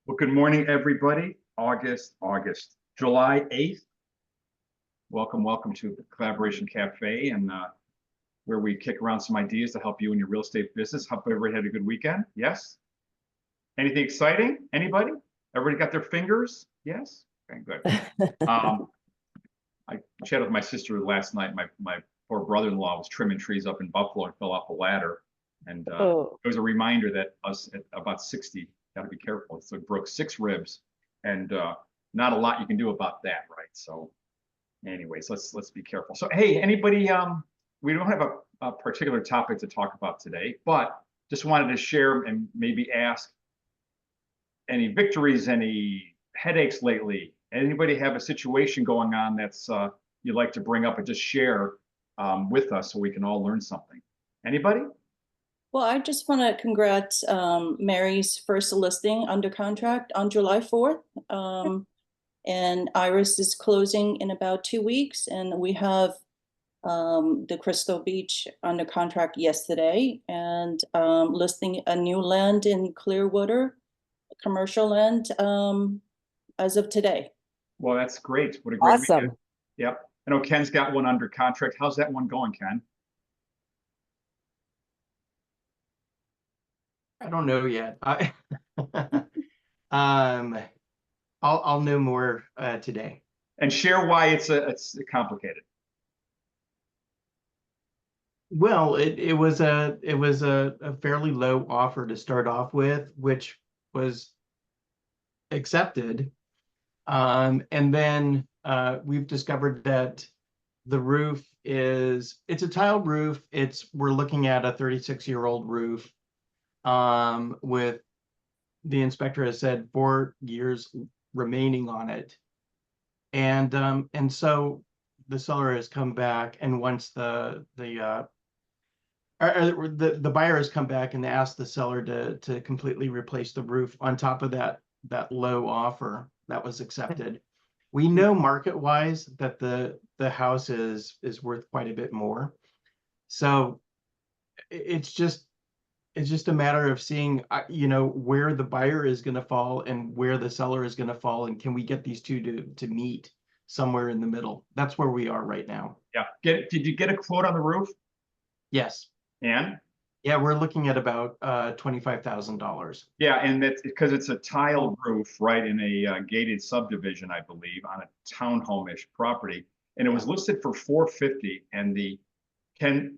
Well, good morning, everybody. July 8th. Welcome to the Collaboration Cafe, and where we kick around some ideas to help you in your real estate business. Hope everybody had a good weekend. Yes? Anything exciting? Anybody? Everybody got their fingers? Yes? Okay, good. I chatted with my sister last night. My poor brother-in-law was trimming trees up in Buffalo and fell off a ladder. And it was a reminder that us at about 60 got to be careful. So it broke 6 ribs, and not a lot you can do about that, right? So, anyways, let's be careful. So, hey, anybody? We don't have a particular topic to talk about today, but just wanted to share and maybe ask any victories, any headaches lately. Anybody have a situation going on that's you'd like to bring up and just share with us so we can all learn something? Anybody? Well, I just want to congrats Mary's first listing under contract on July 4th. And Iris is closing in about 2 weeks. And we have the Crystal Beach under contract yesterday, and listing a new land in Clearwater, commercial land, as of today. Well, that's great. What a great Awesome. weekend. Yep. I know Ken's got one under contract. How's that one going, Ken? I don't know yet. I'll know more today. And share why it's complicated. Well, it was a fairly low offer to start off with, which was accepted. And then we've discovered that the roof it's a tile roof. We're looking at a 36-year-old roof. With the inspector has said 4 years remaining on it, and so the seller has come back and wants the buyer has come back and asked the seller to completely replace the roof on top of that low offer that was accepted. We know market wise that the house is worth quite a bit more, so it's just a matter of seeing, where the buyer is going to fall and where the seller is going to fall, and can we get these two to meet somewhere in the middle? That's where we are right now. Yeah. Did you get a quote on the roof? Yes. And? Yeah, we're looking at about $25,000. Yeah, and that's because it's a tile roof, right, in a gated subdivision, I believe, on a townhome-ish property, and it was listed for $450, and the Ken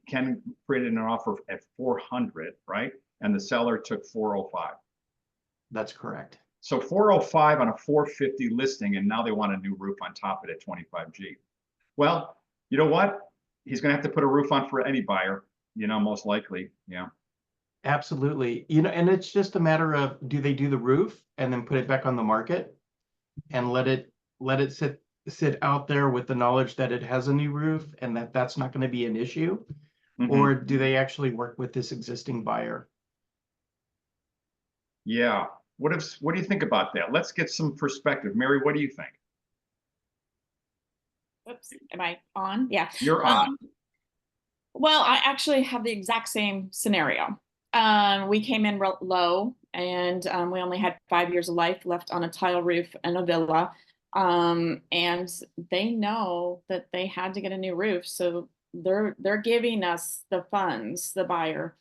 created an offer at $400, right? And the seller took $405. That's correct. So $405 on a $450 listing, and now they want a new roof on top of it at 25G. Well, you know what? He's going to have to put a roof on for any buyer, most likely. Yeah. Absolutely. And it's just a matter of, do they do the roof and then put it back on the market and let it sit out there with the knowledge that it has a new roof and that's not going to be an issue? Mm-hmm. Or do they actually work with this existing buyer? Yeah. What do you think about that? Let's get some perspective. Mary, what do you think? Oops, am I on? Yeah. You're on. Well, I actually have the exact same scenario. We came in real low, and we only had 5 years of life left on a tile roof and a villa. And they know that they had to get a new roof, so they're giving us the funds, the buyer,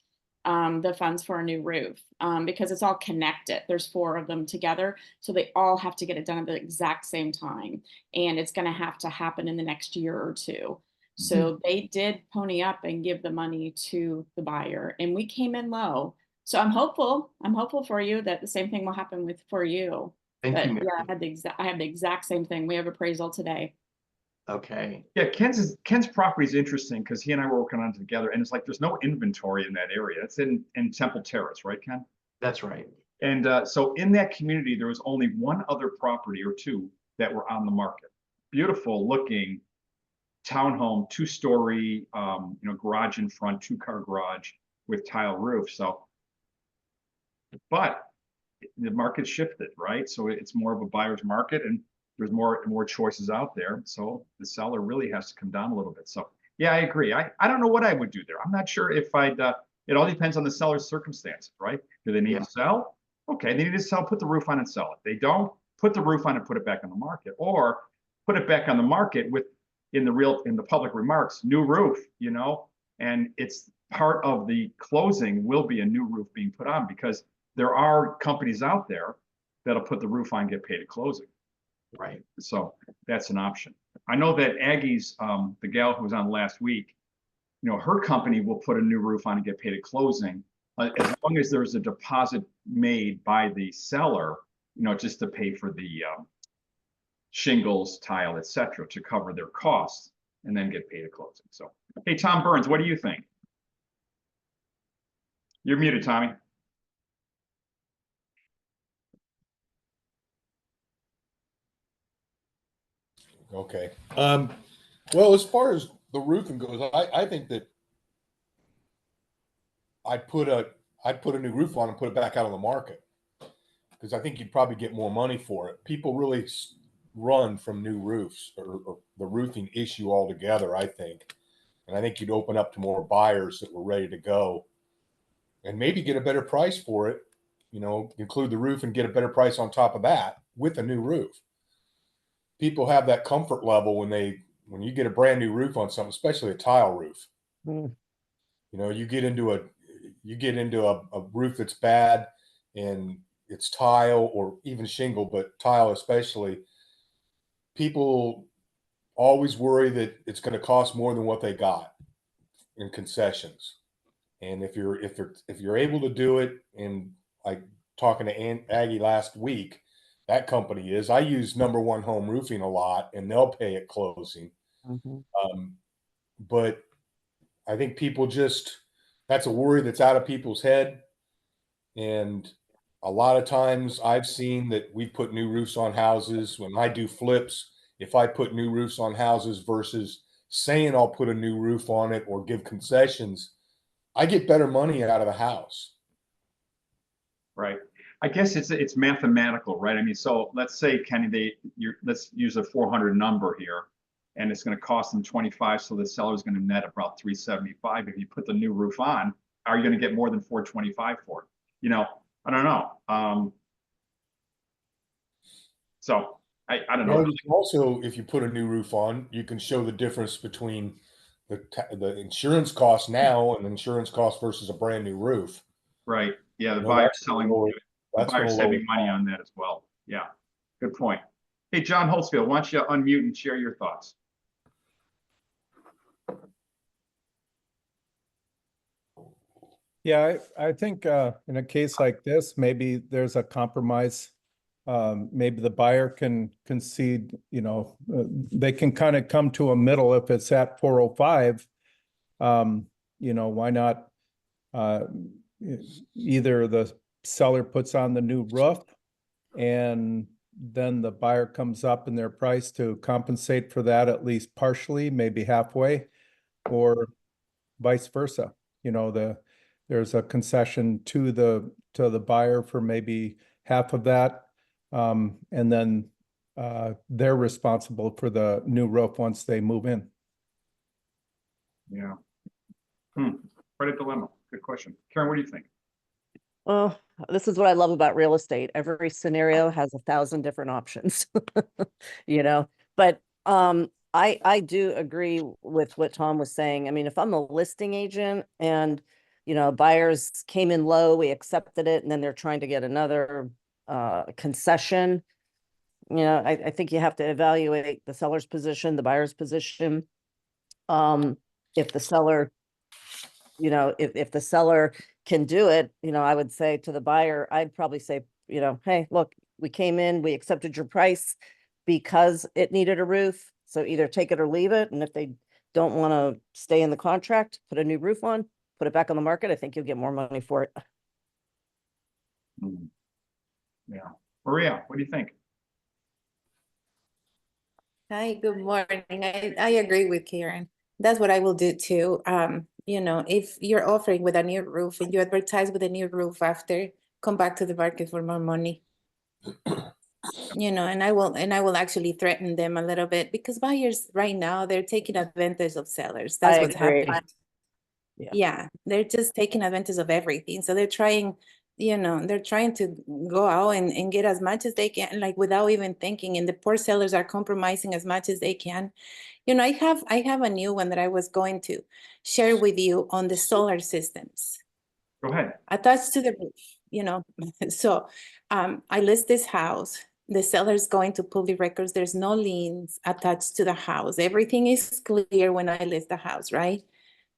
the funds for a new roof, because it's all connected. There's 4 of them together, so they all have to get it done at the exact same time, and it's going to have to happen in the next year or two. So they did pony up and give the money to the buyer, and we came in low. So I'm hopeful for you that the same thing will happen for you. Thank you, Mary. Yeah, I have the exact same thing. We have appraisal today. Okay. Yeah, Ken's property is interesting because he and I were working on it together, and it's like there's no inventory in that area. It's in Temple Terrace, right, Ken? That's right. And so in that community, there was only one other property or two that were on the market. Beautiful looking townhome, 2-story, garage in front, 2-car garage with tile roof. So, but the market shifted, right? So it's more of a buyer's market, and there's more choices out there. So the seller really has to come down a little bit. So yeah, I agree. I don't know what I would do there. I'm not sure if it all depends on the seller's circumstances, right? Do they need to sell? Okay, they need to sell, put the roof on and sell it. They don't, put the roof on and put it back on the market, or put it back on the market with, in the public remarks, new roof, you know? And it's part of the closing will be a new roof being put on, because there are companies out there that'll put the roof on, get paid at closing. Right. So that's an option. I know that Aggie's, the gal who was on last week, you know, her company will put a new roof on and get paid at closing, as long as there's a deposit made by the seller, you know, just to pay for the shingles, tile, etc., to cover their costs, and then get paid at closing. So, hey, Tom Burns, what do you think? You're muted, Tommy. Okay. Well, as far as the roofing goes, I think that I'd put a new roof on and put it back out on the market, because I think you'd probably get more money for it. People really run from new roofs, or the roofing issue altogether, I think. And I think you'd open up to more buyers that were ready to go and maybe get a better price for it. You know, include the roof and get a better price on top of that with a new roof. People have that comfort level when you get a brand new roof on something, especially a tile roof. Mm. You know, you get into a roof that's bad and it's tile or even shingle, but tile especially. People always worry that it's going to cost more than what they got in concessions. And if you're able to do it, and like talking to Aggie last week, that company is. I use Number One Home Roofing a lot, and they'll pay at closing. Mm-hmm. But I think that's a worry that's out of people's head. And a lot of times I've seen that we put new roofs on houses. When I do flips, if I put new roofs on houses versus saying I'll put a new roof on it or give concessions, I get better money out of the house. Right. I guess it's mathematical, right? I mean, so let's say, Kenny, let's use a 400 number here, and it's going to cost them 25, so the seller's going to net about 375. If you put the new roof on, are you going to get more than 425 for it? You know, I don't know. So I don't know. Well, you can also, if you put a new roof on, you can show the difference between the insurance cost now and insurance cost versus a brand new roof. Right. Yeah, the No, buyer's that's gonna selling, lower- the that's gonna buyer's lower saving money on that as well. Yeah, good point. Hey, John Holtzfield, why don't you unmute and share your thoughts? Yeah, I think in a case like this, maybe there's a compromise. Maybe the buyer can concede, you know, they can kind of come to a middle if it's at 405. You know, why not either the seller puts on the new roof and then the buyer comes up in their price to compensate for that, at least partially, maybe halfway, or vice versa. You know, there's a concession to the buyer for maybe half of that. And then they're responsible for the new roof once they move in. Yeah. Quite a dilemma. Good question. Karen, what do you think? Well, this is what I love about real estate. Every scenario has 1,000 different options, you know, but I do agree with what Tom was saying. I mean, if I'm a listing agent and, you know, buyers came in low, we accepted it, and then they're trying to get another concession, you know, I think you have to evaluate the seller's position, the buyer's position. If the seller, you know, if the seller can do it, you know, I would say to the buyer, I'd probably say, you know, hey, look, we came in, we accepted your price because it needed a roof. So either take it or leave it. And if they don't want to stay in the contract, put a new roof on, put it back on the market. I think you'll get more money for it. Yeah. Maria, what do you think? Hi, good morning. I agree with Karen. That's what I will do too. You know, if you're offering with a new roof and you advertise with a new roof after, come back to the market for more money. You know, and I will actually threaten them a little bit, because buyers right now, they're taking advantage of sellers. That's I what's agree. happening. Yeah. Yeah, they're just taking advantage of everything. So they're trying they're trying to go out and get as much as they can, like without even thinking, and the poor sellers are compromising as much as they can. I have a new one that I was going to share with you on the solar systems Go ahead. attached to the roof. So I list this house. The seller's going to public records. There's no liens attached to the house. Everything is clear when I list the house, right?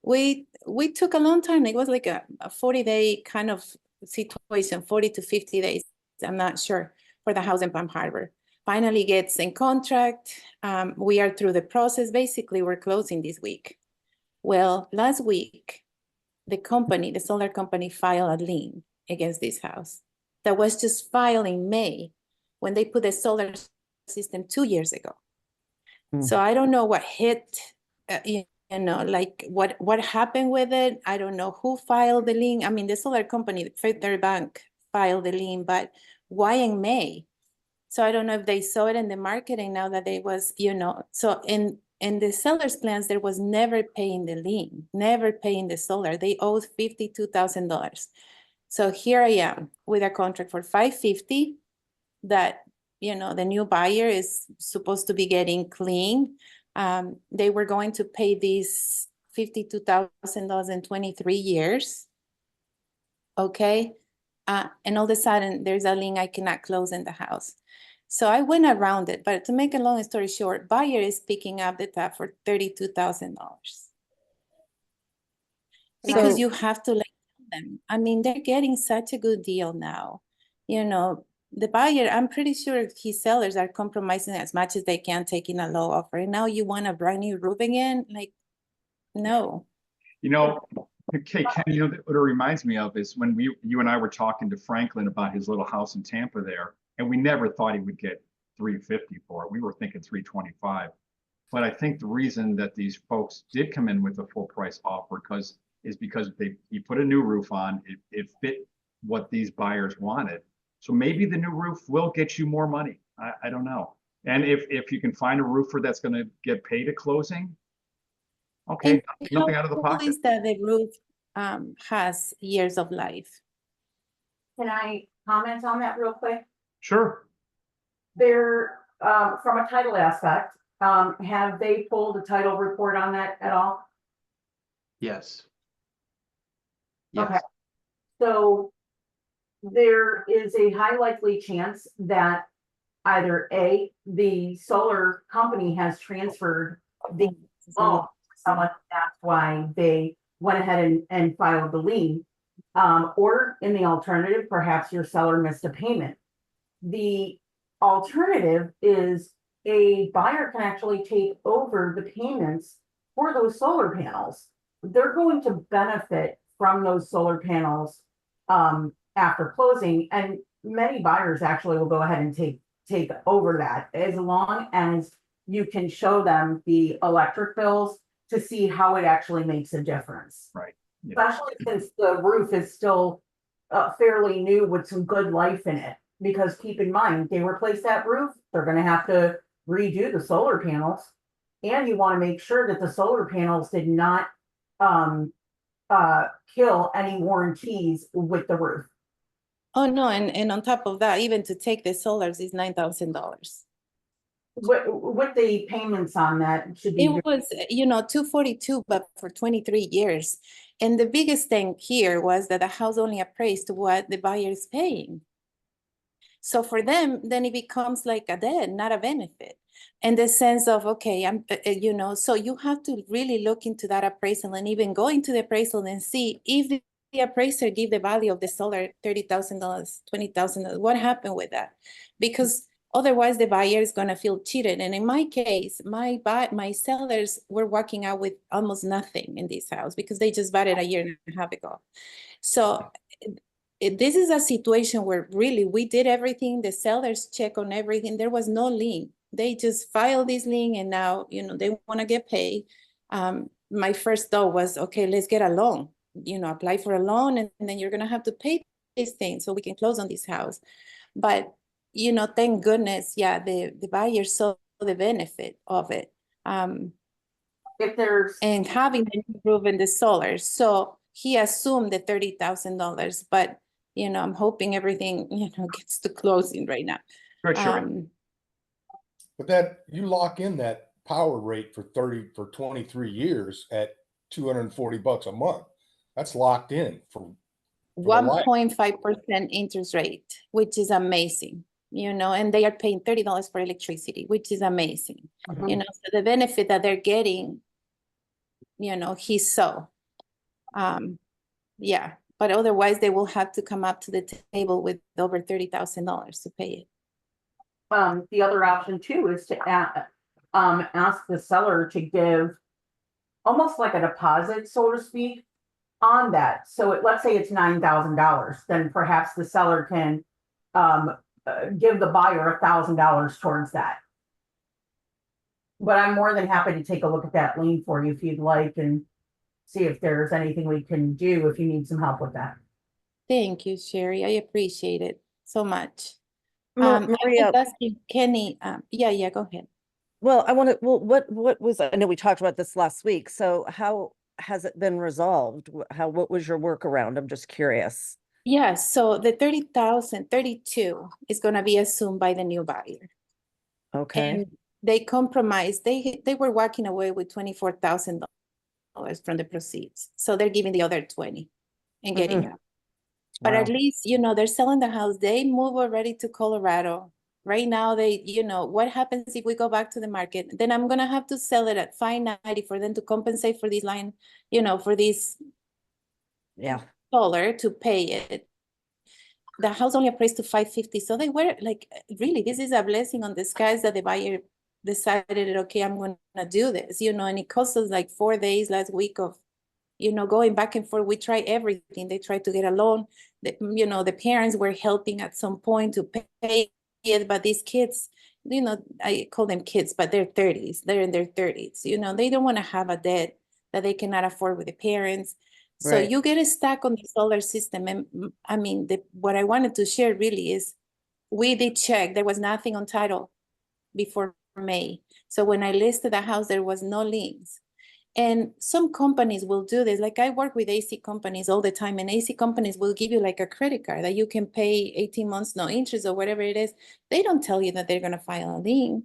We took a long time. It was like a 40-day kind of situation, 40 to 50 days. I'm not sure, for the house in Palm Harbor. Finally gets in contract. We are through the process. Basically, we're closing this week. Well, last week, the solar company filed a lien against this house that was just filed in May when they put the solar system 2 years ago. So I don't know what hit, like what happened with it. I don't know who filed the lien. I mean, the solar company, Federal Bank, filed the lien, but why in May? So I don't know if they saw it in the marketing now that they was, so in the seller's plans, there was never paying the lien, never paying the solar. They owed $52,000. So here I am with a contract for $550 that, the new buyer is supposed to be getting clean. They were going to pay these $52,000 in 23 years. Okay. And all of a sudden there's a lien I cannot close in the house. So I went around it, but to make a long story short, buyer is picking up the tab for $32,000. Because So- you have to let them. I mean, they're getting such a good deal now. The buyer, I'm pretty sure his sellers are compromising as much as they can, taking a low offer. And now you want a brand new roof again? Like, no. Okay, Ken, what it reminds me of is when you and I were talking to Franklin about his little house in Tampa there, and we never thought he would get 350 for it. We were thinking 325. But I think the reason that these folks did come in with a full price offer is because he put a new roof on. It fit what these buyers wanted. So maybe the new roof will get you more money. I don't know. And if you can find a roofer that's going to get paid at closing, okay, And nothing out of the how pocket. is that the roof has years of life? Can I comment on that real quick? Sure. There, from a title aspect, have they pulled a title report on that at all? Yes. Okay. Yes. So there is a high likely chance that either A, the solar company has transferred the loan to someone, that's why they went ahead and filed the lien. Or in the alternative, perhaps your seller missed a payment. The alternative is a buyer can actually take over the payments for those solar panels. They're going to benefit from those solar panels after closing, and many buyers actually will go ahead and take over that, as long as you can show them the electric bills to see how it actually makes a difference. Right. Yeah. Especially since the roof is still fairly new with some good life in it. Because keep in mind, they replace that roof, they're gonna have to redo the solar panels. And you wanna make sure that the solar panels did not kill any warranties with the roof. Oh, no, and on top of that, even to take the solars is $9,000. With the payments on that should be. It was, $242, but for 23 years. And the biggest thing here was that the house only appraised to what the buyer is paying. So for them, then it becomes like a debt, not a benefit. In the sense of, okay, so you have to really look into that appraisal and even go into the appraisal and see if the appraiser give the value of the solar $30,000, $20,000, what happened with that? Because otherwise the buyer is going to feel cheated. And in my case, my sellers were walking out with almost nothing in this house because they just bought it a year and a half ago. So this is a situation where really we did everything. The sellers check on everything. There was no lien. They just filed this lien and now, they want to get paid. My first thought was, okay, let's get a loan, apply for a loan and then you're going to have to pay this thing so we can close on this house. But, thank goodness, yeah, the buyer saw the benefit of it. If there's. And having the roof and the solar. So he assumed the $30,000, but I'm hoping everything, gets to closing right now. Good, Sherry. But that you lock in that power rate for 23 years at $240 a month. That's locked in for the life. 1.5% interest rate, which is amazing, and they are paying $30 for electricity, which is amazing. Mhm. So the benefit that they're getting, he's yeah, but otherwise they will have to come up to the table with over $30,000 to pay it. The other option too is to ask the seller to give almost like a deposit, so to speak, on that. So let's say it's $9,000, then perhaps the seller can give the buyer $1,000 towards that. But I'm more than happy to take a look at that lien for you if you'd like, and see if there's anything we can do if you need some help with that. Thank you, Sherry. I appreciate it so much. Ma- I was Maria, asking Kenny, yeah, go ahead. well, what was, I know we talked about this last week, so how has it been resolved? What was your workaround? I'm just curious. Yeah, so the 32 is gonna be assumed by the new buyer. Okay. And they compromised, they were walking away with $24,000 from the proceeds. So they're giving the other 20 and getting out. But at Wow. least, they're selling the house. They move already to Colorado. Right now, what happens if we go back to the market? Then I'm gonna have to sell it at $590 for them to compensate for this line, for this Yeah. dollar to pay it. The house only appraised to $550. So they were like, really, this is a blessing on the skies that the buyer decided, okay, I'm gonna do this, and it cost us like 4 days last week of, going back and forth. We tried everything. They tried to get a loan. The parents were helping at some point to pay it, but these kids, I call them kids, but they're 30s. They're in their 30s. They don't want to have a debt that they cannot afford with the parents. So Right. you get stuck on the solar system. And I mean, what I wanted to share really is we did check. There was nothing on title before May. So when I listed the house, there was no liens. And some companies will do this. Like I work with AC companies all the time, and AC companies will give you like a credit card that you can pay 18 months, no interest or whatever it is. They don't tell you that they're going to file a lien.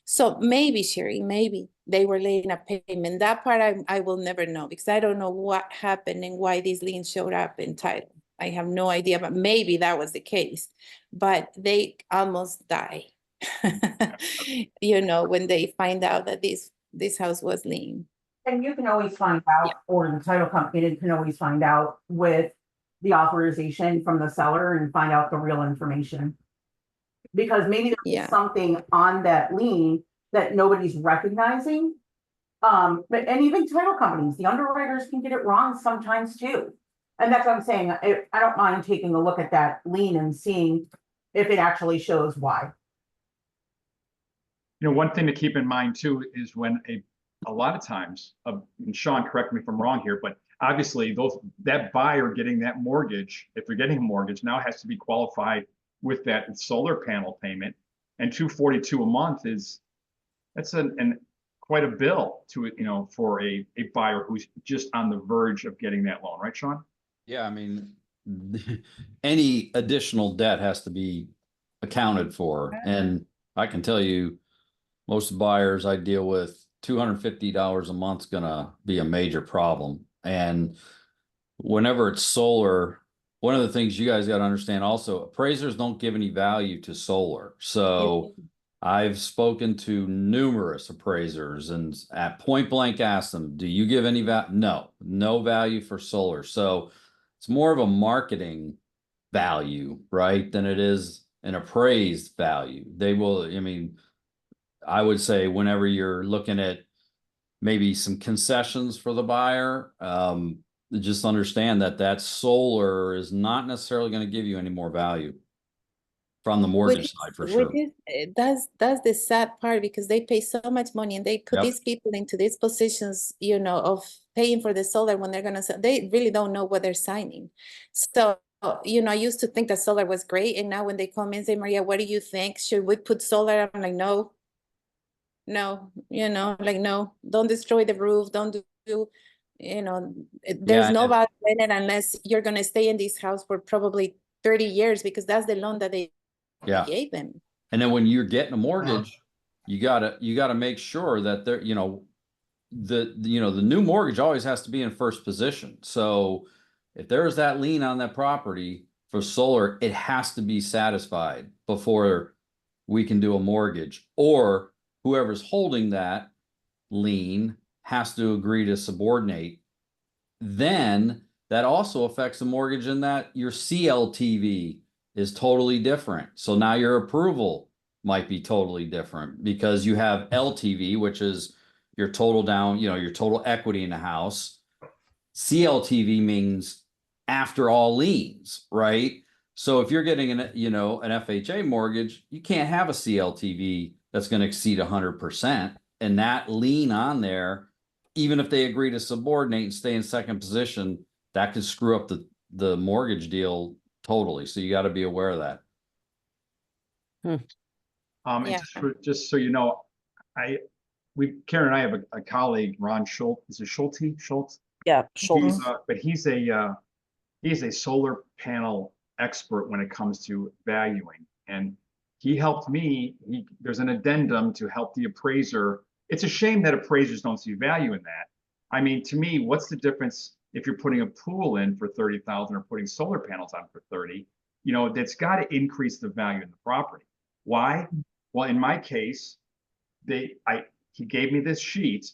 So maybe, Sherry, maybe they were laying a payment. That part I will never know, because I don't know what happened and why these liens showed up in title. I have no idea, but maybe that was the case. But they almost die, when they find out that this house was lien. And you can always find out, or the title company can always find out with the authorization from the seller and find out the real information. Because maybe there's something on that lien that nobody's recognizing. And even title companies, the underwriters can get it wrong sometimes too. And that's what I'm saying. I don't mind taking a look at that lien and seeing if it actually shows why. One thing to keep in mind too is when a lot of times, and Sean, correct me if I'm wrong here, but obviously that buyer getting that mortgage, if they're getting a mortgage, now has to be qualified with that solar panel payment, and $242 a month that's quite a bill to for a buyer who's just on the verge of getting that loan, right, Sean? Yeah, I mean, any additional debt has to be accounted for, and I can tell you, most buyers I deal with, $250 a month is gonna be a major problem. And whenever it's solar, one of the things you guys got to understand also, appraisers don't give any value to solar. So I've spoken to numerous appraisers and at point blank asked them, do you give any value? No value for solar. So it's more of a marketing value, right, than it is an appraised value. They will, I mean, I would say whenever you're looking at maybe some concessions for the buyer, just understand that solar is not necessarily going to give you any more value from the mortgage side for sure. That's the sad part, because they pay so much money and they put these people into these positions, of paying for the solar when they're going to sell. They really don't know what they're signing. So, I used to think that solar was great. And now when they come in and say, Maria, what do you think? Should we put solar? I'm like, no, like, no, don't destroy the roof. Don't do you know, Yeah, there's no and- value in it unless you're gonna stay in this house for probably 30 years because that's the loan that they Yeah. gave them. And then when you're getting a mortgage, you gotta make sure that they're, you know, the new mortgage always has to be in first position. So if there's that lien on that property for solar, it has to be satisfied before we can do a mortgage, or whoever's holding that lien has to agree to subordinate. Then that also affects the mortgage in that your CLTV is totally different. So now your approval might be totally different because you have LTV, which is your total down, you know, your total equity in the house. CLTV means after all liens, right? So if you're getting an FHA mortgage, you can't have a CLTV that's going to exceed 100%. And that lien on there, even if they agree to subordinate and stay in second position, that could screw up the mortgage deal totally. So you got to be aware of that. And Yeah. just so you know, Karen and I have a colleague, Ron Schultz. Is it Schultz? Yeah, He's, Schultz. but he's a solar panel expert when it comes to valuing, and he helped me. There's an addendum to help the appraiser. It's a shame that appraisers don't see value in that. I mean, to me, what's the difference if you're putting a pool in for 30,000 or putting solar panels on for 30? You know, that's got to increase the value in the property. Why? Well, in my case, he gave me this sheet,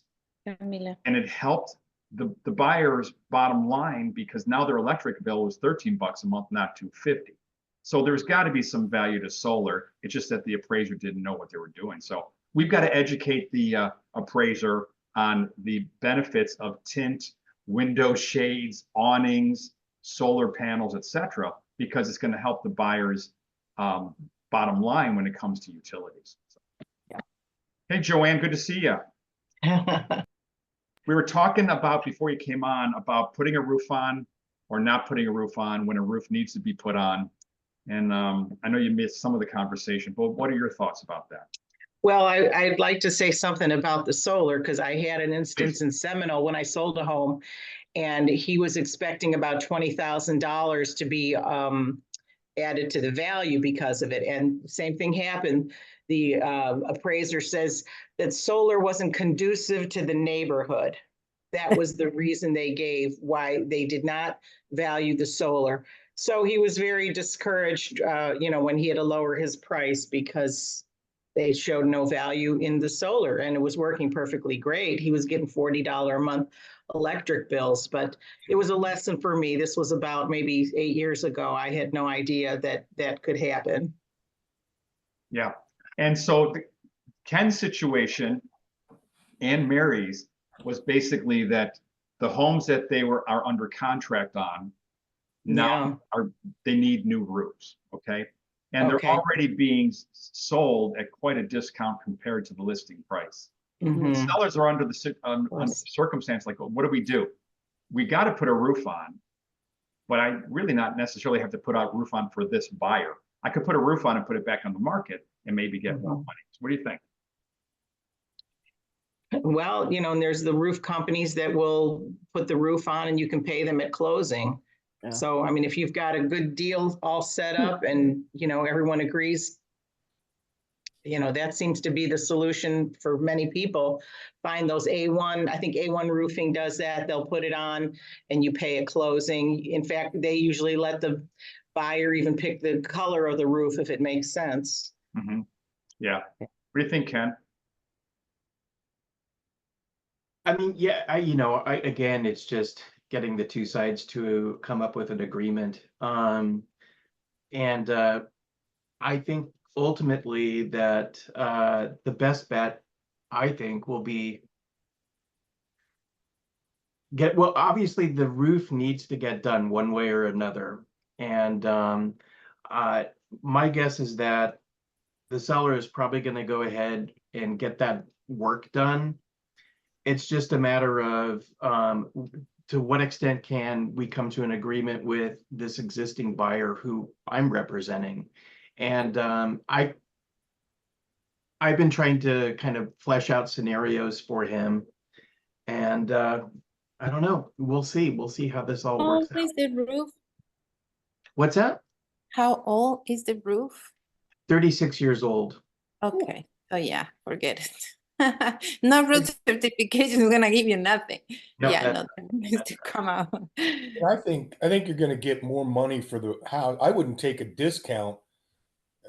Camila. and it helped the buyer's bottom line because now their electric bill was $13 a month, not $250. So there's got to be some value to solar. It's just that the appraiser didn't know what they were doing. So we've got to educate the appraiser on the benefits of tint, window shades, awnings, solar panels, etc., because it's going to help the buyer's bottom line when it comes to utilities. So. Yeah. Hey, Joanne, good to see you. We were talking about, before you came on, about putting a roof on or not putting a roof on when a roof needs to be put on. And I know you missed some of the conversation, but what are your thoughts about that? Well, I'd like to say something about the solar because I had an instance in Seminole when I sold a home, and he was expecting about $20,000 to be added to the value because of it. And same thing happened. The appraiser says that solar wasn't conducive to the neighborhood. That was the reason they gave why they did not value the solar. So he was very discouraged, when he had to lower his price because they showed no value in the solar, and it was working perfectly great. He was getting $40 a month electric bills, but it was a lesson for me. This was about maybe 8 years ago. I had no idea that that could happen. Yeah. And so Ken's situation and Mary's was basically that the homes that they are under contract on now they need new roofs. Okay. And they're already being sold at quite a discount compared to the listing price. Mhm. The sellers are under the circumstance like, what do? We got to put a roof on, but I really not necessarily have to put a roof on for this buyer. I could put a roof on and put it back on the market and maybe get more money. So what do you think? Well, and there's the roof companies that will put the roof on and you can pay them at closing. Yeah. So, I mean, if you've got a good deal all set up and, everyone agrees, that seems to be the solution for many people. Find those A1, I think A1 Roofing does that. They'll put it on and you pay at closing. In fact, they usually let the buyer even pick the color of the roof if it makes sense. Mm-hmm. Yeah. What do you think, Ken? I mean, yeah, again, it's just getting the two sides to come up with an agreement. And I think ultimately that the best bet, I think, will be obviously the roof needs to get done one way or another. And my guess is that the seller is probably going to go ahead and get that work done. It's just a matter of to what extent can we come to an agreement with this existing buyer who I'm representing. And I've been trying to kind of flesh out scenarios for him. And I don't know. We'll see. We'll see how this all How works old out. is the roof? What's that? How old is the roof? 36 years old. Okay, oh yeah, forget it. No root certification is gonna give you nothing. No, Yeah, that- no, that needs to come out. I think you're going to get more money for the house. I wouldn't take a discount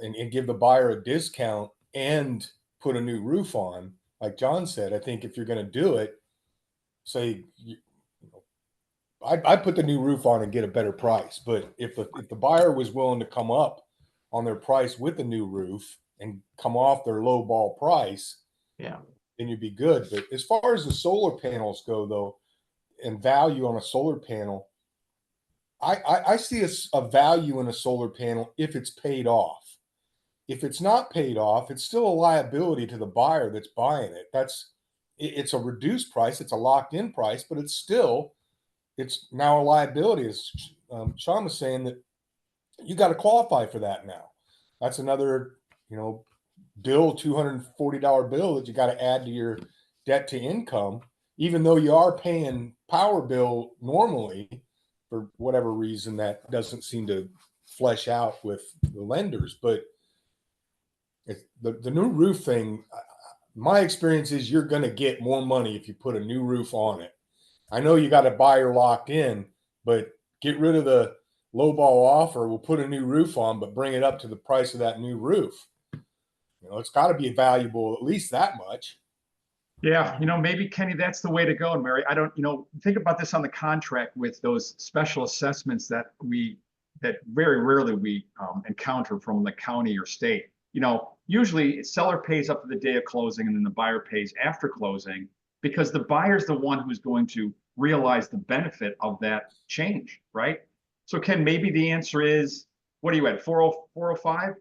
and give the buyer a discount and put a new roof on. Like John said, I think if you're going to do it, say, I put the new roof on and get a better price. But if the buyer was willing to come up on their price with the new roof and come off their low ball price, Yeah. then you'd be good. But as far as the solar panels go, though, and value on a solar panel, I see a value in a solar panel if it's paid off. If it's not paid off, it's still a liability to the buyer that's buying it. It's a reduced price, it's a locked in price, but it's now a liability. As Sean was saying, that you got to qualify for that now. That's another, bill, $240 bill that you got to add to your debt to income, even though you are paying power bill normally. For whatever reason, that doesn't seem to flesh out with the lenders. But the new roof thing, my experience is you're going to get more money if you put a new roof on it. I know you got a buyer locked in, but get rid of the lowball offer. We'll put a new roof on, but bring it up to the price of that new roof. It's got to be valuable at least that much. Yeah, maybe Kenny, that's the way to go. And Mary, I don't, think about this on the contract with those special assessments that very rarely we encounter from the county or state. Usually seller pays up to the day of closing and then the buyer pays after closing because the buyer's the one who's going to realize the benefit of that change, right? So Ken, maybe the answer is, what are you at, 405?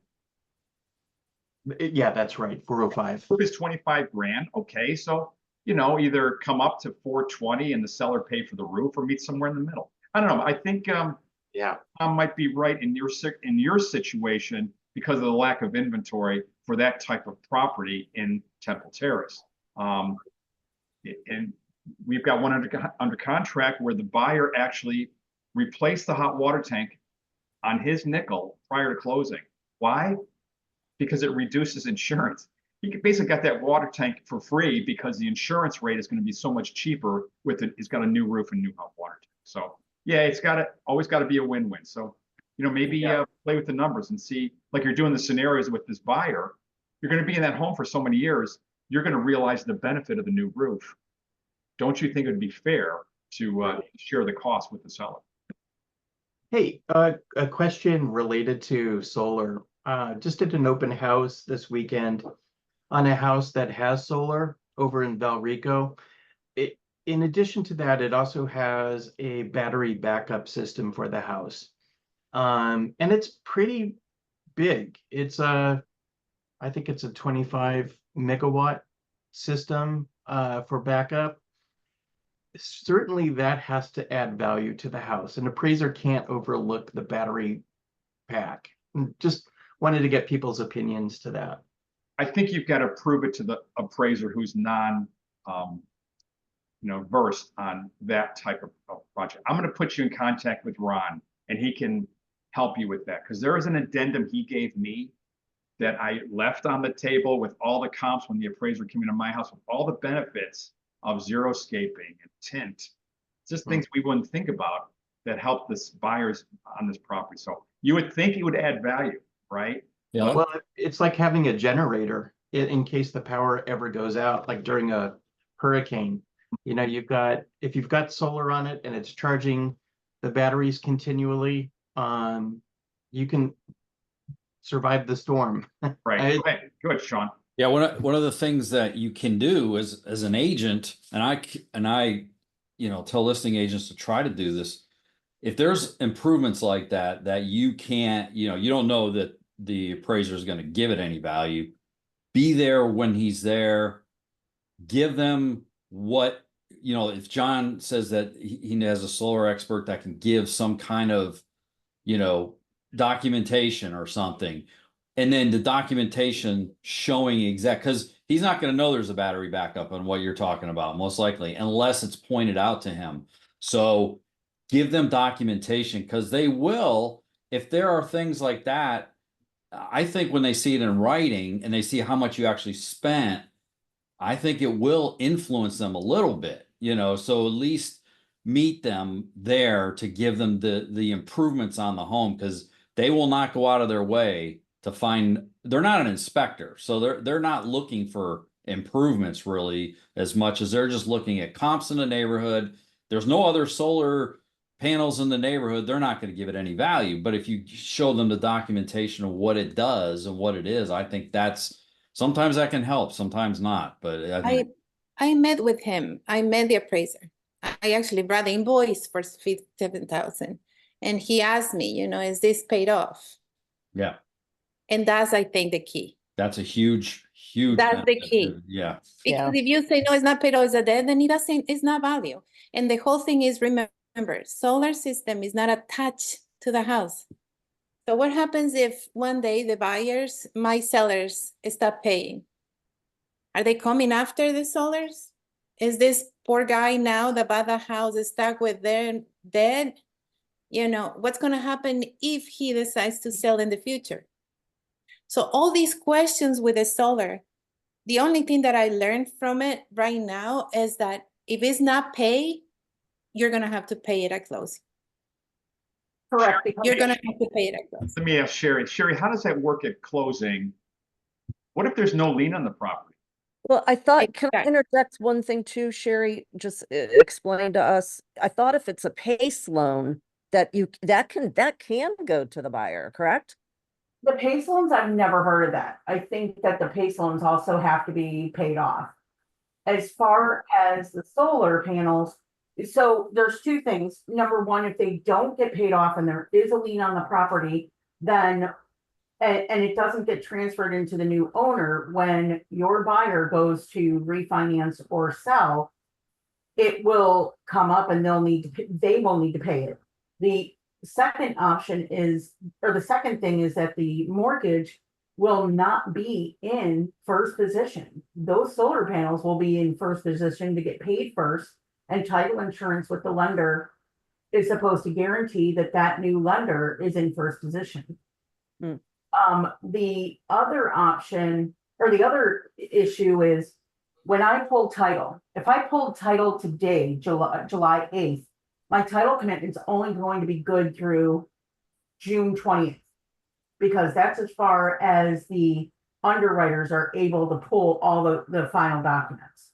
Yeah, that's right. 405. Roof is 25 grand. Okay. So, either come up to 420 and the seller pay for the roof or meet somewhere in the middle. I don't know. I think Yeah. Tom might be right in your situation because of the lack of inventory for that type of property in Temple Terrace. And we've got one under contract where the buyer actually replaced the hot water tank on his nickel prior to closing. Why? Because it reduces insurance. He basically got that water tank for free because the insurance rate is going to be so much cheaper with it. It's got a new roof and new hot water tank. So yeah, it's always got to be a win-win. So, maybe play with the numbers and see, like you're doing the scenarios with this buyer, you're going to be in that home for so many years, you're going to realize the benefit of the new roof. Don't you think it would be fair to share the cost with the seller? Hey, a question related to solar. Just did an open house this weekend on a house that has solar over in Valrico. In addition to that, it also has a battery backup system for the house. And it's pretty big. I think it's a 25 megawatt system for backup. Certainly that has to add value to the house. An appraiser can't overlook the battery pack. Just wanted to get people's opinions to that. I think you've got to prove it to the appraiser who's versed on that type of project. I'm going to put you in contact with Ron and he can help you with that because there is an addendum he gave me that I left on the table with all the comps when the appraiser came into my house with all the benefits of xeriscaping and tint, just things we wouldn't think about that help this buyers on this property. So you would think it would add value, right? Yeah. Well, it's like having a generator in case the power ever goes out, like during a hurricane. If you've got solar on it and it's charging the batteries continually, you can survive the storm. Right. Okay. Good, Sean. Yeah, one of the things that you can do as an agent, and I tell listing agents to try to do this. If there's improvements like that you can't, you don't know that the appraiser is going to give it any value, be there when he's there, give them what, if John says that he has a solar expert that can give some kind of, documentation or something. And then the documentation showing because he's not going to know there's a battery backup on what you're talking about, most likely, unless it's pointed out to him. So give them documentation, because they will, if there are things like that. I think when they see it in writing and they see how much you actually spent, I think it will influence them a little bit, so at least meet them there to give them the improvements on the home, because they will not go out of their way to find. They're not an inspector, so they're not looking for improvements really as much as they're just looking at comps in the neighborhood. There's no other solar panels in the neighborhood. They're not going to give it any value, but if you show them the documentation of what it does and what it is, I think sometimes that can help, sometimes not, but I think. I met with him. I met the appraiser. I actually brought the invoice for 7,000, and he asked me, is this paid off? Yeah. And that's, I think, the key. That's a huge That's the benefit key. Yeah. Because if you say no, it's not paid off, it's a debt, then it's not value. And the whole thing is, remember, solar system is not attached to the house. So what happens if one day the buyers, my sellers, stop paying? Are they coming after the sellers? Is this poor guy now that bought the house stuck with their debt? What's going to happen if he decides to sell in the future? So all these questions with the solar, the only thing that I learned from it right now is that if it's not paid, you're going to have to pay it at closing. Correct. You're going to have to pay it at closing. Let me ask Sherry. Sherry, how does that work at closing? What if there's no lien on the property? Well, I thought, can I Exactly. interject one thing too, Sherry? Just explain to us. I thought if it's a PACE loan, that can go to the buyer, correct? The PACE loans, I've never heard of that. I think that the PACE loans also have to be paid off. As far as the solar panels, so there's two things. Number one, if they don't get paid off and there is a lien on the property, then, and it doesn't get transferred into the new owner, when your buyer goes to refinance or sell, it will come up and they will need to pay it. The second option is, or the second thing is that the mortgage will not be in first position. Those solar panels will be in first position to get paid first, and title insurance with the lender is supposed to guarantee that that new lender is in first position. The other option, or the other issue is, when I pull title, if I pulled title today, July 8th, my title commitment is only going to be good through June 20th, because that's as far as the underwriters are able to pull all the final documents.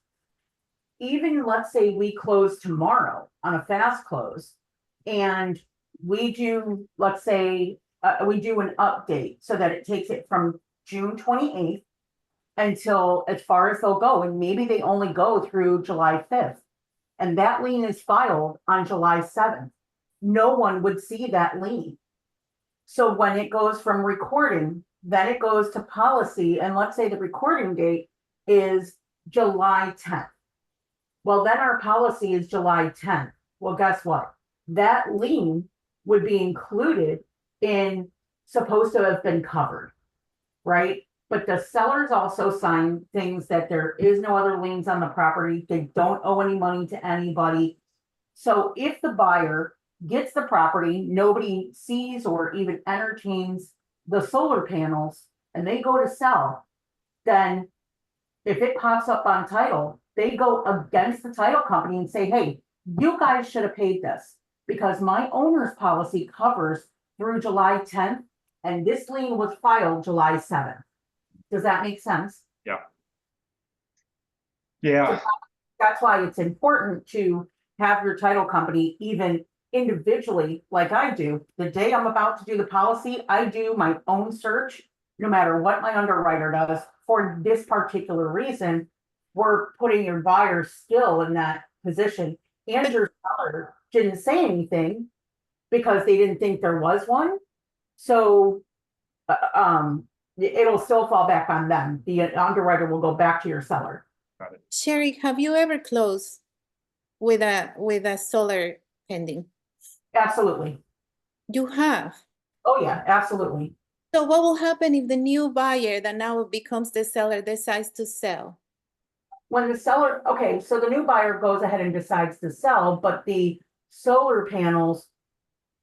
Even let's say we close tomorrow on a fast close, and we do, let's say, we do an update so that it takes it from June 28th until as far as they'll go, and maybe they only go through July 5th, and that lien is filed on July 7th. No one would see that lien. So when it goes from recording, then it goes to policy, and let's say the recording date is July 10th. Well, then our policy is July 10th. Well, guess what? That lien would be included in, supposed to have been covered, right? But the sellers also sign things that there is no other liens on the property. They don't owe any money to anybody. So if the buyer gets the property, nobody sees or even entertains the solar panels, and they go to sell, then if it pops up on title, they go against the title company and say, hey, you guys should have paid this, because my owner's policy covers through July 10th, and this lien was filed July 7th. Does that make sense? Yeah. Yeah. So that's why it's important to have your title company, even individually, like I do. The day I'm about to do the policy, I do my own search, no matter what my underwriter does. For this particular reason, we're putting your buyer still in that position, and your seller didn't say anything because they didn't think there was one. So it'll still fall back on them. The underwriter will go back to your seller. Got it. Sherry, have you ever closed with a solar pending? Absolutely. You have. Oh yeah, absolutely. So what will happen if the new buyer that now becomes the seller decides to sell? When the seller, okay, so the new buyer goes ahead and decides to sell, but the solar panels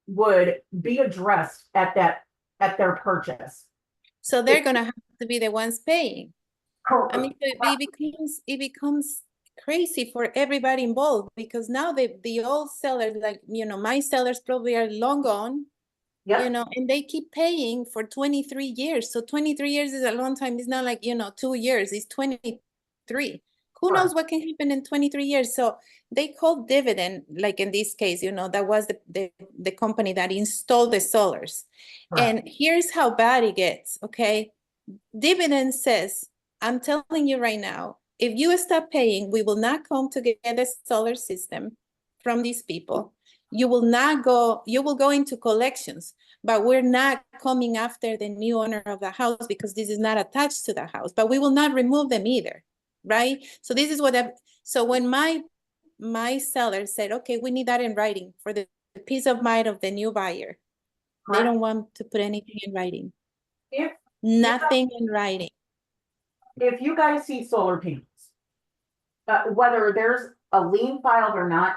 would be addressed at their purchase. So they're gonna have to be the ones paying. I mean, Correct. it becomes crazy for everybody involved, because now the old sellers, like, you know, my sellers probably are long gone, you Yep, know, and they keep paying for 23 years. So 23 years is a long time. It's not like, you know, 2 years, it's 23. Who knows Correct. what can happen in 23 years? So they call dividend, like in this case, you know, that was the company that installed the solars. correct. And here's how bad it gets, okay? Dividend says, I'm telling you right now, if you stop paying, we will not come to get the solar system from these people. You will go into collections, but we're not coming after the new owner of the house because this is not attached to the house, but we will not remove them either, right? So this is so when my seller said, okay, we need that in writing for the peace of mind of the new buyer. They Correct. don't want to put anything in writing. If Nothing in writing. if you guys see solar panels, whether there's a lien filed or not,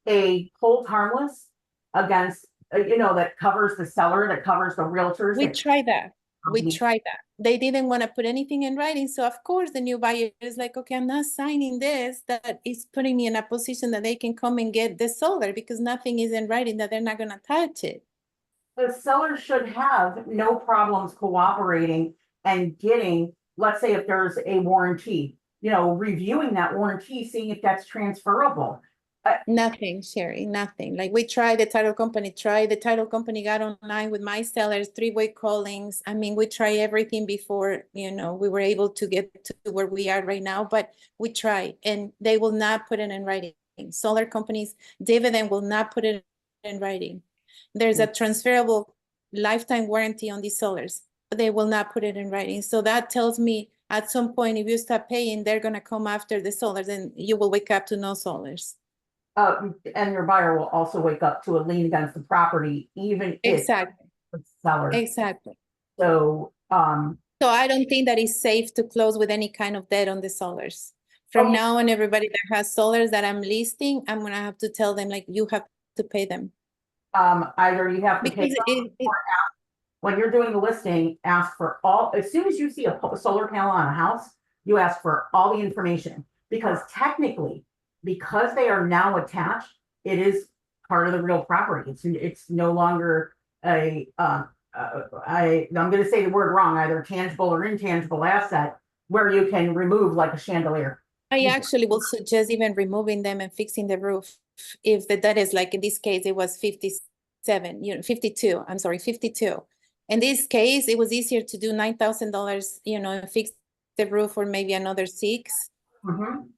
a hold harmless against, that covers the seller, that covers the realtors. We that- tried that. We company. tried that. They didn't want to put anything in writing. So of course the new buyer is like, okay, I'm not signing this. That is putting me in a position that they can come and get the solar because nothing is in writing that they're not going to touch it. The seller should have no problems cooperating and getting, let's say if there's a warranty, reviewing that warranty, seeing if that's transferable. Nothing, Sherry, nothing. Like we tried, the title company got online with my sellers, 3-way callings. I mean, we tried everything before, we were able to get to where we are right now, but we tried and they will not put it in writing. Solar companies, dividend will not put it in writing. There's a transferable lifetime warranty on these solars, but they will not put it in writing. So that tells me at some point, if you stop paying, they're gonna come after the solars and you will wake up to no solars. And your buyer will also wake up to a lien against the property, even if Exactly, the seller. exactly. So, So I don't think that it's safe to close with any kind of debt on the solars. From Oh. now on, everybody that has solars that I'm listing, I'm gonna have to tell them, like, you have to pay them. either you have to pay Because them or ask, when you're doing the listing, ask for as soon as you see a solar panel on a house, you ask for all the information, because technically, because they are now attached, it is part of the real property. It's no longer I'm going to say the word wrong, either tangible or intangible asset where you can remove like a chandelier. I actually will suggest even removing them and fixing the roof. If the debt is, like in this case, it was 57, 52, I'm sorry, 52. In this case, it was easier to do $9,000, and fix the roof for maybe another 6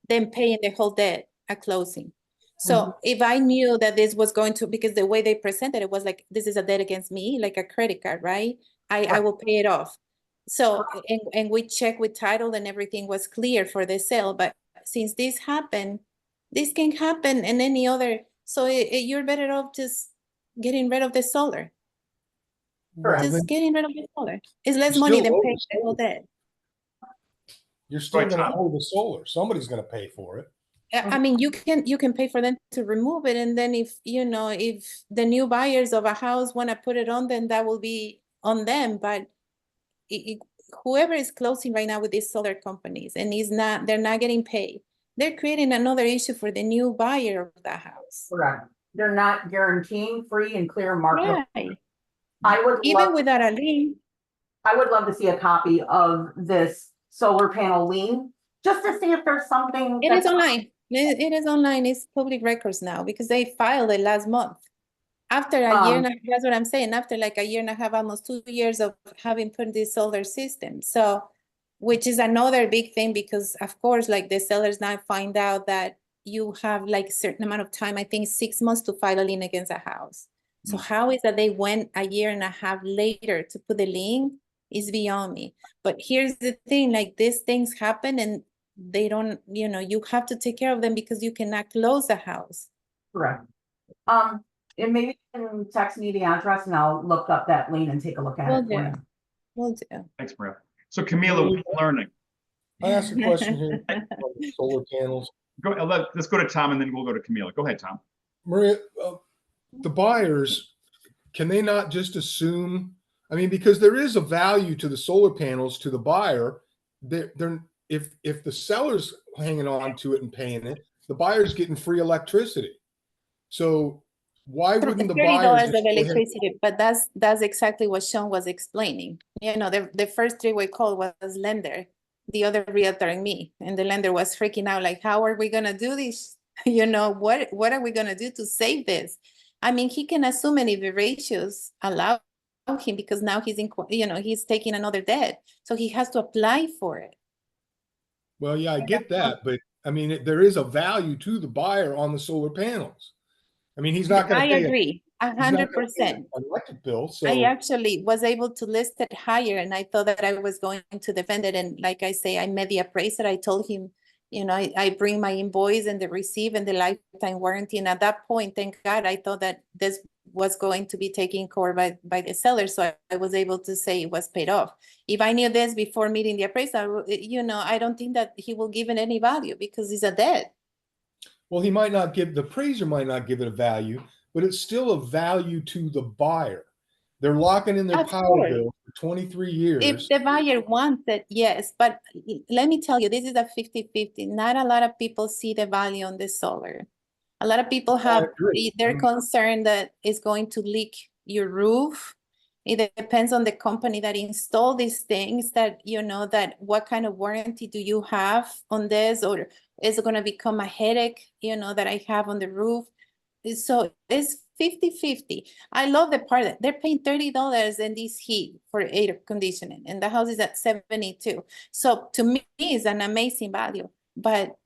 than paying the whole debt at closing. So if I knew that this was going to, because the way they presented it was like, this is a debt against me, like a credit card, right? I will pay it off. So, and we checked with title and everything was clear for the sale. But since this happened, this can happen in any other. So you're better off just getting rid of the solar. Well, Just then getting rid of the solar. It's less You money still than owe paying the the whole debt. you're still Right, going to Tom? owe the solar. Somebody's going to pay for it. I mean, you can pay for them to remove it, and then if the new buyers of a house want to put it on, then that will be on them. But whoever is closing right now with these solar companies and they're not getting paid, they're creating another issue for the new buyer of the house. Correct. They're not guaranteeing free and clear market. Right. I would Even love, without a lien. I would love to see a copy of this solar panel lien, just to see if there's something. It is online. It is online. It's public records now because they filed it last month. After a year and a half, that's what I'm saying. After like a year and a half, almost 2 years of having put this solar system. So, which is another big thing because of course, like the sellers now find out that you have like a certain amount of time, I think 6 months to file a lien against a house. So how is that they went a year and a half later to put the lien is beyond me. But here's the thing, like these things happen and they don't, you have to take care of them because you cannot close the house. Correct. And maybe you can text me the address and I'll look up that lane and take a look at Will it for do. you. Will do. Thanks, Maria. So Camila, what are you learning? I asked a question here on the solar panels. Let's go to Tom and then we'll go to Camila. Go ahead, Tom. Maria, the buyers, can they not just assume? I mean, because there is a value to the solar panels to the buyer. They're if the seller's hanging on to it and paying it, the buyer's getting free electricity. So why wouldn't the buyer $30 just of go ahead? electricity, but that's exactly what Sean was explaining. You know, the first three-way call was lender, the other realtor and me, and the lender was freaking out like, how are we gonna do this? You know, what are we gonna do to save this? I mean, he can assume any the ratios allow him because now he's in, you know, he's taking another debt, so he has to apply for it. Well, yeah, I get that, but I mean, there is a value to the buyer on the solar panels. I mean, he's not going I to pay agree, he's not gonna pay 100%. an electric bill. So I actually was able to list it higher and I thought that I was going to defend it. And like I say, I met the appraiser. I told him, you know, I bring my invoice and the receipt and the lifetime warranty. And at that point, thank God, I thought that this was going to be taken care by the seller. So I was able to say it was paid off. If I knew this before meeting the appraiser, you know, I don't think that he will give it any value because it's a debt. well, he might not give the appraiser might not give it a value, but it's still a value to the buyer. They're locking in their Of power course. bill for 23 If years. the buyer wants it, yes, but let me tell you, this is a 50-50. Not a lot of people see the value on the solar. A lot of people have, agree. they're concerned that it's going to leak your roof. It depends on the company that installed these things that, you know, that what kind of warranty do you have on this, or is it gonna become a headache, you know, that I have on the roof? So it's 50-50. I love the part that they're paying $30 in this heat for air conditioning, and the house is at 72. So to me, it's an amazing value, but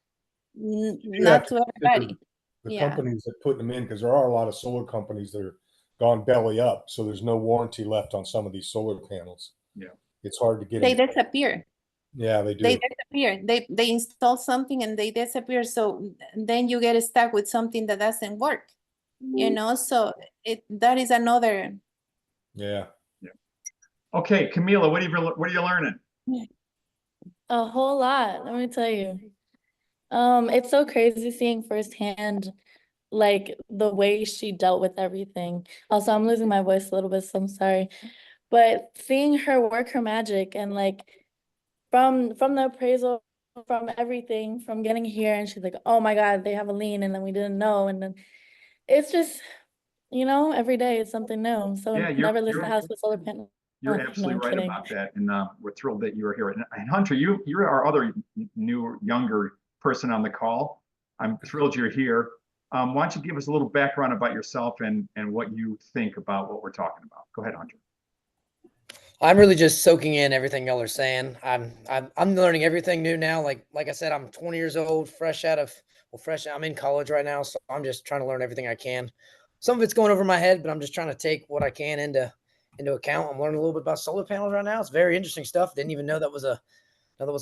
You not have to to consider everybody. the Yeah. companies that put them in, because there are a lot of solar companies that are gone belly up. So there's no warranty left on some of these solar panels. Yeah. It's hard to get They them. disappear. Yeah, they do. They disappear. They install something and they disappear. So then you get stuck with something that doesn't work. You know, so that is another. Yeah. Okay, Camila, what are you learning? A whole lot, let me tell you. It's so crazy seeing firsthand like the way she dealt with everything. Also, I'm losing my voice a little bit, so I'm sorry. But seeing her work her magic and like from the appraisal, from everything, from getting here, and she's like, oh my God, they have a lien, and then we didn't know. And then it's just, you know, every day it's something new. So Yeah, never list a house with solar panels. You're Oh, no, absolutely I'm right kidding. about that, and we're thrilled that you are here. And Hunter, you're our other new, younger person on the call. I'm thrilled you're here. Why don't you give us a little background about yourself and what you think about what we're talking about? Go ahead, Hunter. I'm really just soaking in everything y'all are saying. I'm learning everything new now. Like I said, I'm 20 years old, I'm in college right now, so I'm just trying to learn everything I can. Some of it's going over my head, but I'm just trying to take what I can into account. I'm learning a little bit about solar panels right now. It's very interesting stuff. Didn't even know that was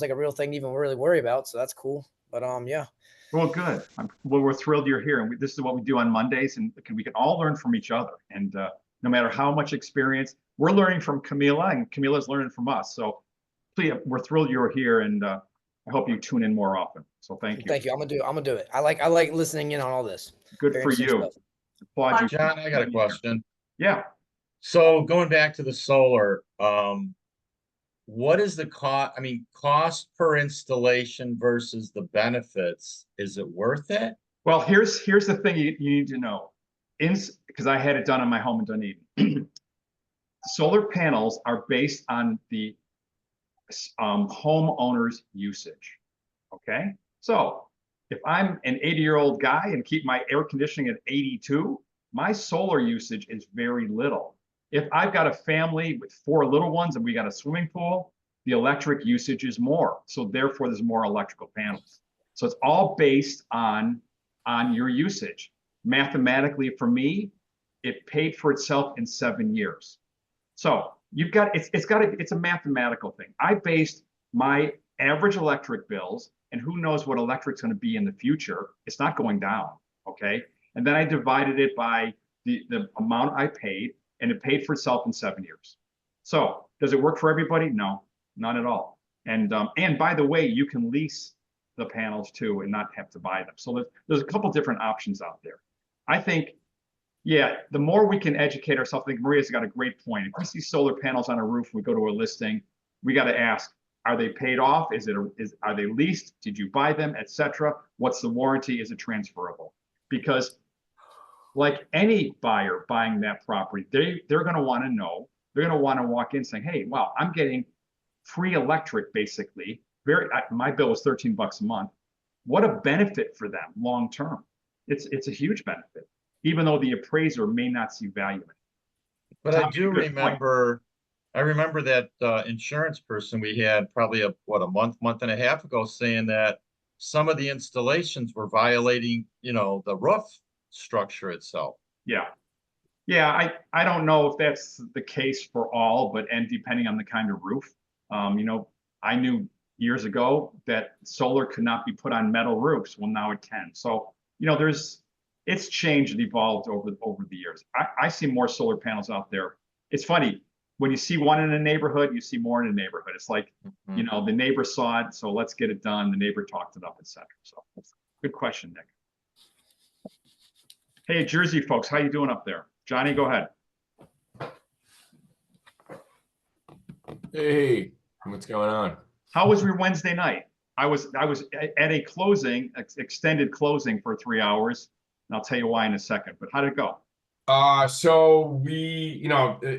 like a real thing to even really worry about. So that's cool. But yeah. Well, good. Well, we're thrilled you're here, and this is what we do on Mondays, and we can all learn from each other. And no matter how much experience, we're learning from Camila, and Camila's learning from us. So, please, we're thrilled you're here, and I hope you tune in more often. So, thank you. Thank you. I'm gonna do it. I like listening in on all this. Good for you. Applaud you. John, I got a question. Yeah. So going back to the solar, what is the cost? I mean, cost per installation versus the benefits. Is it worth it? Well, here's the thing you need to know. Because I had it done on my home in Dunedin. Solar panels are based on the homeowner's usage. Okay, so if I'm an 80-year-old guy and keep my air conditioning at 82, my solar usage is very little. If I've got a family with 4 little ones and we got a swimming pool, the electric usage is more. So therefore, there's more electrical panels. So it's all based on your usage. Mathematically, for me, it paid for itself in 7 years. So you've got it's a mathematical thing. I based my average electric bills, and who knows what electric's going to be in the future. It's not going down, okay? And then I divided it by the amount I paid, and it paid for itself in 7 years. So does it work for everybody? No, not at all. And by the way, you can lease the panels too and not have to buy them. So there's a couple different options out there. I think, yeah, the more we can educate ourselves, I think Maria's got a great point. If we see solar panels on a roof, we go to a listing, we got to ask, are they paid off? Are they leased? Did you buy them, etc.? What's the warranty? Is it transferable? Because like any buyer buying that property, they're going to want to know, they're going to want to walk in saying, hey, wow, I'm getting free electric basically. My bill was $13 a month. What a benefit for them long term. It's a huge benefit, even though the appraiser may not see value in it. But I do remember, I remember that insurance person we had probably a month and a half ago saying that some of the installations were violating, the roof structure itself. Yeah. Yeah, I don't know if that's the case for all, and depending on the kind of roof. I knew years ago that solar could not be put on metal roofs. Well, now it can. So, it's changed and evolved over the years. I see more solar panels out there. It's funny, when you see one in a neighborhood, you see more in a neighborhood. It's like, the neighbor saw it, so let's get it done. The neighbor talked it up, etc. So good question, Nick. Hey, Jersey folks, how you doing up there? Johnny, go ahead. Hey, what's going on? How was your Wednesday night? I was at a closing, extended closing for 3 hours. And I'll tell you why in a second, but how did it go? So we,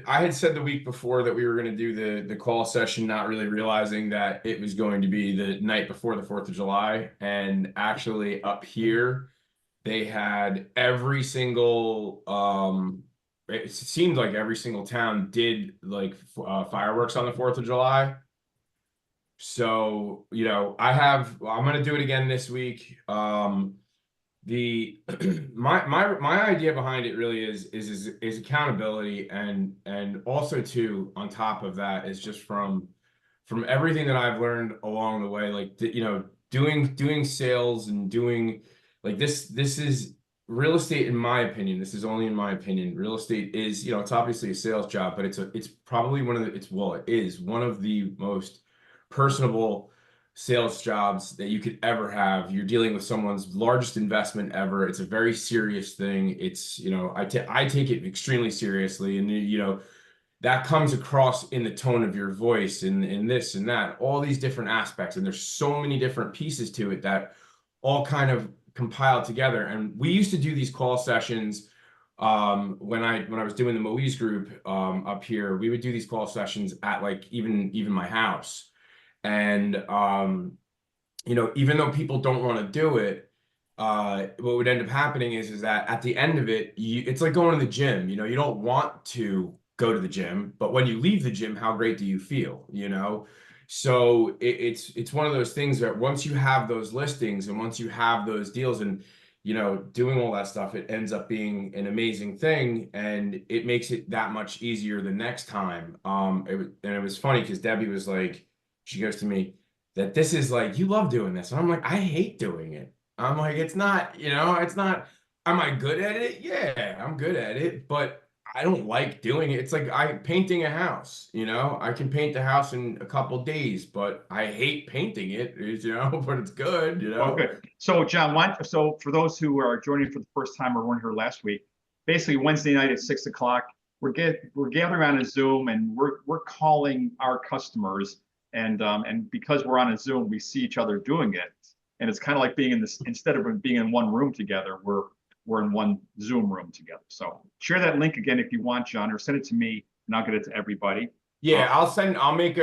I had said the week before that we were going to do the call session, not really realizing that it was going to be the night before the 4th of July. And actually up here, they had every single, it seemed like every single town did like fireworks on the 4th of July. So, I'm going to do it again this week. My idea behind it really is accountability, and also too, on top of that, is just from everything that I've learned along the way, like doing sales and doing like this is real estate, in my opinion. This is only in my opinion. Real estate is, it's obviously a sales job, but it's probably it is one of the most personable sales jobs that you could ever have. You're dealing with someone's largest investment ever. It's a very serious thing. It's, I take it extremely seriously, and that comes across in the tone of your voice and this and that, all these different aspects. And there's so many different pieces to it that all kind of compile together. And we used to do these call sessions when I was doing the Moise group up here. We would do these call sessions at like even my house. And even though people don't want to do it, what would end up happening is that at the end of it, it's like going to the gym. You don't want to go to the gym, but when you leave the gym, how great do you feel? So it's one of those things that once you have those listings and once you have those deals and doing all that stuff, it ends up being an amazing thing, and it makes it that much easier the next time. It was funny because Debbie was like, she goes to me that this is like, you love doing this. And I'm like, I hate doing it. I'm like, it's not, it's not, am I good at it? Yeah, I'm good at it, but I don't like doing it. It's like painting a house, I can paint the house in a couple days, but I hate painting it, but it's good, Oh, good. So John, so for those who are joining for the first time or weren't here last week, basically Wednesday night at 6 o'clock, we're gathering on a Zoom and we're calling our customers, and because we're on a Zoom, we see each other doing it. And it's kind of like being in this, instead of being in one room together, we're in one Zoom room together. So share that link again if you want, John, or send it to me and I'll get it to everybody. Yeah, I'll make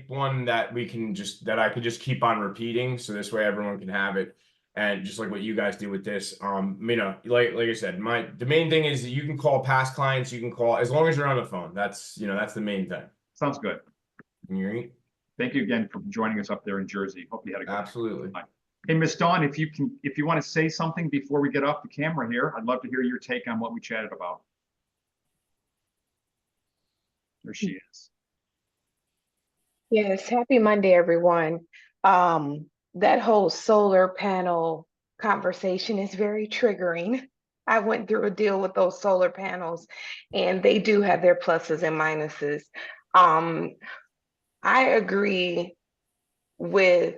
one that I could just keep on repeating. So this way everyone can have it. And just like what you guys do with this, like I said, the main thing is that you can call past clients, you can call as long as you're on the phone. That's the main thing. Sounds good. All right. Thank you again for joining us up there in Jersey. Hope you had a good Absolutely. time. Hey, Miss Dawn, if you want to say something before we get off the camera here, I'd love to hear your take on what we chatted about. There she is. Yes, happy Monday, everyone. That whole solar panel conversation is very triggering. I went through a deal with those solar panels, and they do have their pluses and minuses. I agree with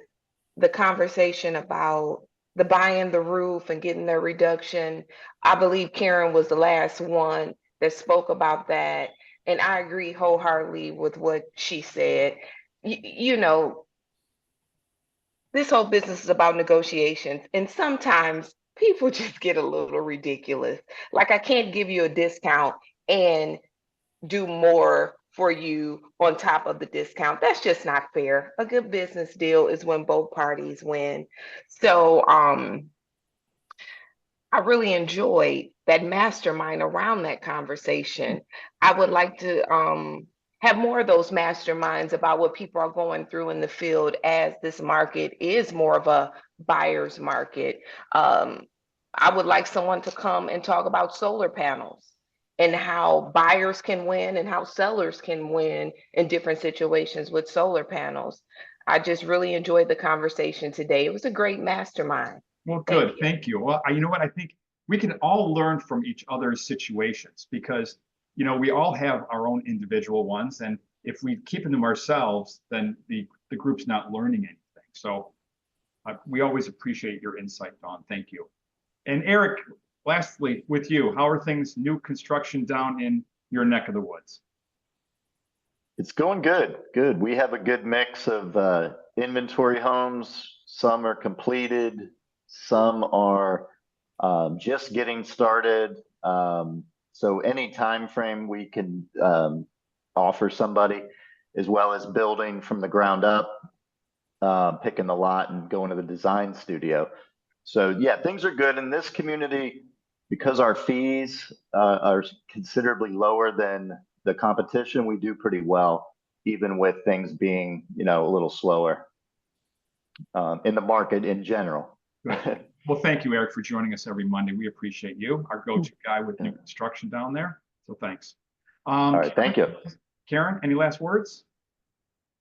the conversation about the buying the roof and getting their reduction. I believe Karen was the last one that spoke about that. And I agree wholeheartedly with what she said. You know, this whole business is about negotiations. And sometimes people just get a little ridiculous. Like, I can't give you a discount and do more for you on top of the discount. That's just not fair. A good business deal is when both parties win. So I really enjoyed that mastermind around that conversation. I would like to have more of those masterminds about what people are going through in the field, as this market is more of a buyer's market. I would like someone to come and talk about solar panels and how buyers can win and how sellers can win in different situations with solar panels. I just really enjoyed the conversation today. It was a great mastermind. Well, good. Thank you. Well, you know what? I think we can all learn from each other's situations because, you know, we all have our own individual ones. And if we keep them ourselves, then the group's not learning anything. So we always appreciate your insight, Dawn. Thank you. And Eric, lastly, with you, how are things, new construction down in your neck of the woods? It's going good. Good. We have a good mix of inventory homes. Some are completed. Some are just getting started. So any time frame we can offer somebody, as well as building from the ground up, picking the lot and going to the design studio. So yeah, things are good in this community because our fees are considerably lower than the competition. We do pretty well, even with things being, you know, a little slower in the market in general. Well, thank you, Eric, for joining us every Monday. We appreciate you, our go-to guy with new construction down there. So thanks. All right, thank you. Karen, any last words?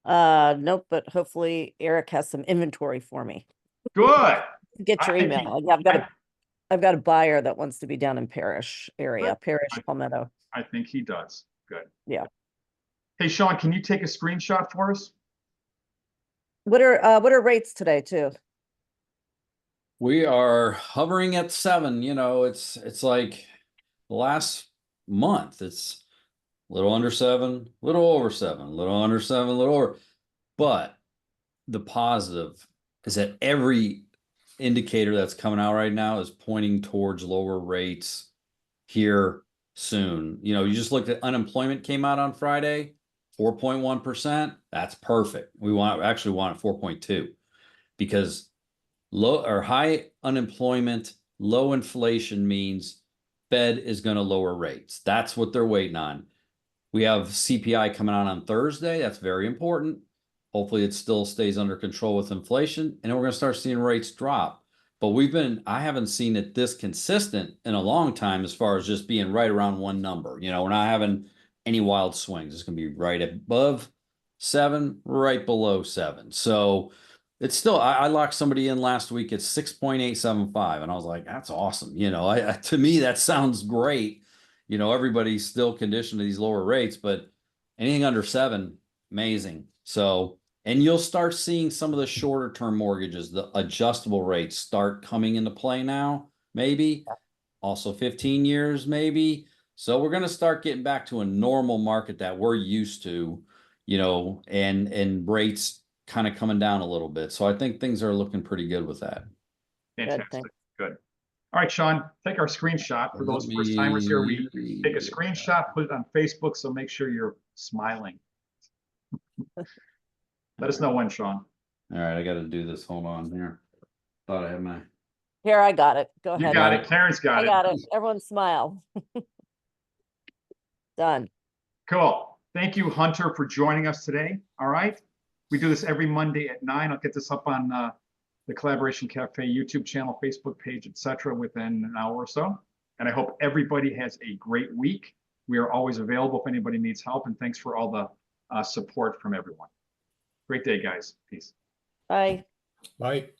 Nope, but hopefully Eric has some inventory for me. Good. Get your email. I've got a buyer that wants to be down in Parish area, Parish, Palmetto. I think he does. Good. Yeah. Hey, Sean, can you take a screenshot for us? What are rates today too? We are hovering at 7. You know, it's like the last month, it's a little under 7, little over 7, little under 7, little over. But the positive is that every indicator that's coming out right now is pointing towards lower rates here soon. You know, you just looked at unemployment came out on Friday, 4.1%. That's perfect. We actually want 4.2 because low or high unemployment, low inflation means Fed is going to lower rates. That's what they're waiting on. We have CPI coming out on Thursday. That's very important. Hopefully it still stays under control with inflation, and then we're going to start seeing rates drop. But I haven't seen it this consistent in a long time as far as just being right around one number. You know, we're not having any wild swings. It's going to be right above 7, right below 7. So it's still, I locked somebody in last week at 6.875, and I was like, that's awesome. You know, to me, that sounds great. You know, everybody's still conditioned to these lower rates, but anything under 7, amazing. So, and you'll start seeing some of the shorter term mortgages, the adjustable rates start coming into play now, maybe. Also 15 years, maybe. So we're going to start getting back to a normal market that we're used to, you know, and rates kind of coming down a little bit. So I think things are looking pretty good with that. Fantastic. Good. All right, Sean, take our screenshot. For those first timers here, we take a screenshot, put it on Facebook, so make sure you're smiling. Let us know when, Sean. All right, I got to do this. Hold on here. Thought I had my. Here, I got it. Go ahead. You got it. Karen's got it. I got it. Everyone smile. Done. Cool. Thank you, Hunter, for joining us today. All right. We do this every Monday at 9. I'll get this up on the Collaboration Cafe YouTube channel, Facebook page, etc. within an hour or so. And I hope everybody has a great week. We are always available if anybody needs help. And thanks for all the support from everyone. Great day, guys. Peace. Bye. Bye.